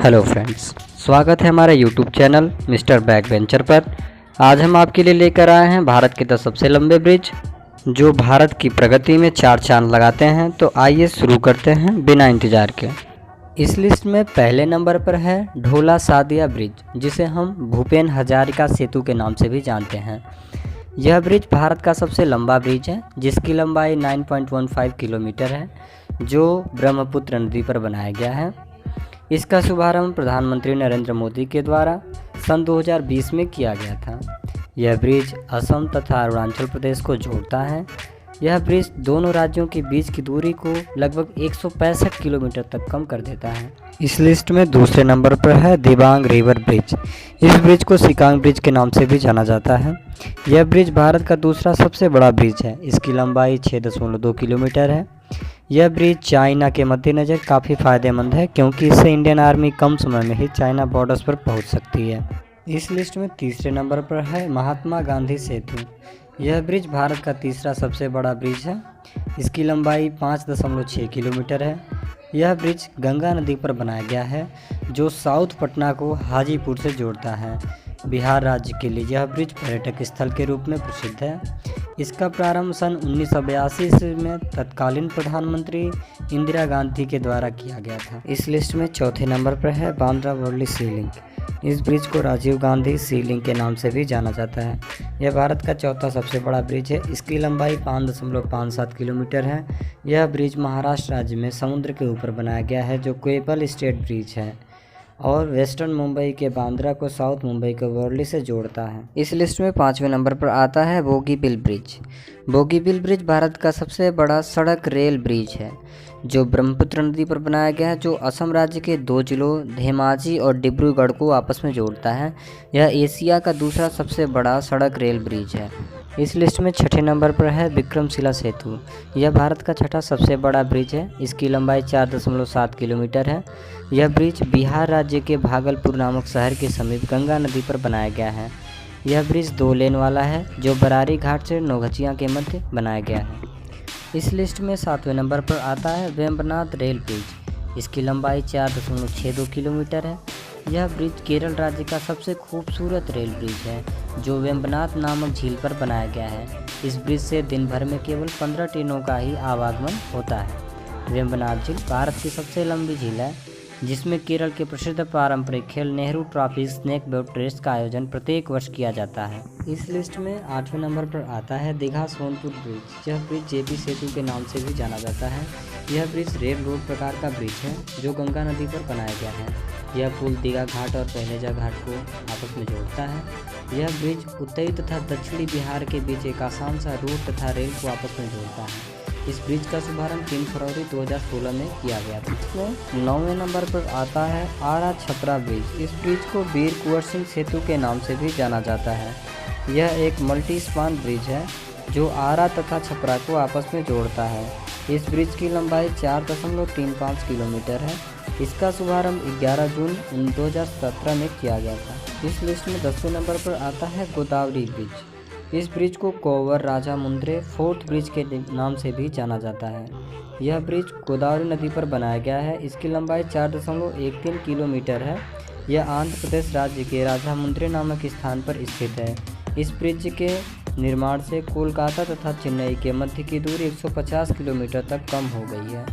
Hello friends, स्वागत है हमारे YouTube channel mister back venture पर। आज हम आपके लिए लेकर आए हैं भारत के 10 सबसे लंबे ब्रिज जो भारत की प्रगति में 4 चांद लगाते हैं। तो आइए शुरू करते हैं बिना इंतजार के। इस लिस्ट में पहले नंबर पर है ढोला सादिया ब्रिज, जिसे हम भूपेन हजारिका सेतु के नाम से भी जानते हैं। यह ब्रिज भारत का सबसे लंबा ब्रिज है, जिसकी लंबाई 9.15 किलोमीटर है, जो ब्रह्मपुत्र नदी पर बनाया गया है। इसका शुभारंभ प्रधानमंत्री नरेंद्र मोदी के द्वारा सन 2020 में किया गया था। यह ब्रिज असम तथा अरुणाचल प्रदेश को जोड़ता है। यह ब्रिज दोनों राज्यों के बीच की दूरी को लगभग 165 किलोमीटर तक कम कर देता है। इस लिस्ट में दूसरे नंबर पर है दिबांग रिवर ब्रिज। इस ब्रिज को सिकांग ब्रिज के नाम से भी जाना जाता है। यह ब्रिज भारत का दूसरा सबसे बड़ा ब्रिज है। इसकी लंबाई 6.2 किलोमीटर है। यह ब्रिज चाइना के मद्देनज़र काफ़ी फ़ायदेमंद है, क्योंकि इससे इंडियन आर्मी कम समय में ही चाइना बॉर्डर्स पर पहुंच सकती है। इस लिस्ट में तीसरे नंबर पर है महात्मा गांधी सेतु। यह ब्रिज भारत का तीसरा सबसे बड़ा ब्रिज है। इसकी लंबाई 5.6 किलोमीटर है। यह ब्रिज गंगा नदी पर बनाया गया है, जो साउथ पटना को हाजीपुर से जोड़ता है। बिहार राज्य के लिए यह ब्रिज पर्यटक स्थल के रूप में प्रसिद्ध है। इसका प्रारंभ सन 1982 ईस्वी में तत्कालीन प्रधानमंत्री इंदिरा गांधी के द्वारा किया गया था। इस लिस्ट में चौथे नंबर पर है बांद्रा वर्ली सी लिंक। इस ब्रिज को राजीव गांधी सी लिंक के नाम से भी जाना जाता है। यह भारत का चौथा सबसे बड़ा ब्रिज है। इसकी लंबाई 5.57 किलोमीटर है। यह ब्रिज महाराष्ट्र राज्य में समुद्र के ऊपर बनाया गया है, जो केबल स्टेट ब्रिज है और वेस्टर्न मुंबई के बांद्रा को साउथ मुंबई के वर्ली से जोड़ता है। इस लिस्ट में पाँचवें नंबर पर आता है बोगीबिल ब्रिज। बोगीबिल ब्रिज भारत का सबसे बड़ा सड़क रेल ब्रिज है, जो ब्रह्मपुत्र नदी पर बनाया गया है, जो असम राज्य के 2 जिलों धेमाजी और डिब्रूगढ़ को आपस में जोड़ता है। यह एशिया का दूसरा सबसे बड़ा सड़क रेल ब्रिज है। इस लिस्ट में छठे नंबर पर है विक्रमशिला सेतु। यह भारत का छठा सबसे बड़ा ब्रिज है। इसकी लंबाई 4.7 किलोमीटर है। यह ब्रिज बिहार राज्य के भागलपुर नामक शहर के समीप गंगा नदी पर बनाया गया है। यह ब्रिज 2 लेन वाला है, जो बरारी घाट से नौगछिया के मध्य बनाया गया है। इस लिस्ट में 7वें नंबर पर आता है वेम्बनाड रेल ब्रिज। इसकी लंबाई 4.62 किलोमीटर है। यह ब्रिज केरल राज्य का सबसे खूबसूरत रेल ब्रिज है, जो वेम्बनाड नामक झील पर बनाया गया है। इस ब्रिज से दिन भर में केवल 15 ट्रेनों का ही आवागमन होता है। वेम्बनाड झील भारत की सबसे लंबी झील है, जिसमें केरल के प्रसिद्ध पारंपरिक खेल Nehru trophy snake boat race का आयोजन प्रत्येक वर्ष किया जाता है। इस लिस्ट में 8वें नंबर पर आता है दीघा सोनपुर ब्रिज। यह ब्रिज जेपी सेतु के नाम से भी जाना जाता है। यह ब्रिज रेल रोड प्रकार का ब्रिज है, जो गंगा नदी पर बनाया गया है। यह पुल दीघा घाट और पहलेजा घाट को आपस में जोड़ता है। यह ब्रिज उत्तरी तथा दक्षिणी बिहार के बीच एक आसान सा रूट तथा रेल को आपस में जोड़ता है। इस ब्रिज का शुभारंभ 3 फरवरी 2016 में किया गया था। इसमें 9वें नंबर पर आता है आरा छपरा ब्रिज। इस ब्रिज को वीर कुंवर सिंह सेतु के नाम से भी जाना जाता है। यह एक मल्टी स्पान ब्रिज है, जो आरा तथा छपरा को आपस में जोड़ता है। इस ब्रिज की लंबाई 4.35 किलोमीटर है। इसका शुभारंभ 11 जून 2017 में किया गया था। इस लिस्ट में 10वें नंबर पर आता है गोदावरी ब्रिज। इस ब्रिज को कोवर राजा मुंद्रे फोर्थ ब्रिज के नाम से भी जाना जाता है। यह ब्रिज गोदावरी नदी पर बनाया गया है। इसकी लंबाई 4.13 किलोमीटर है। यह आंध्र प्रदेश राज्य के राजा मुंद्रे नामक स्थान पर स्थित है। इस ब्रिज के निर्माण से कोलकाता तथा चेन्नई के मध्य की दूरी 150 किलोमीटर तक कम हो गई है।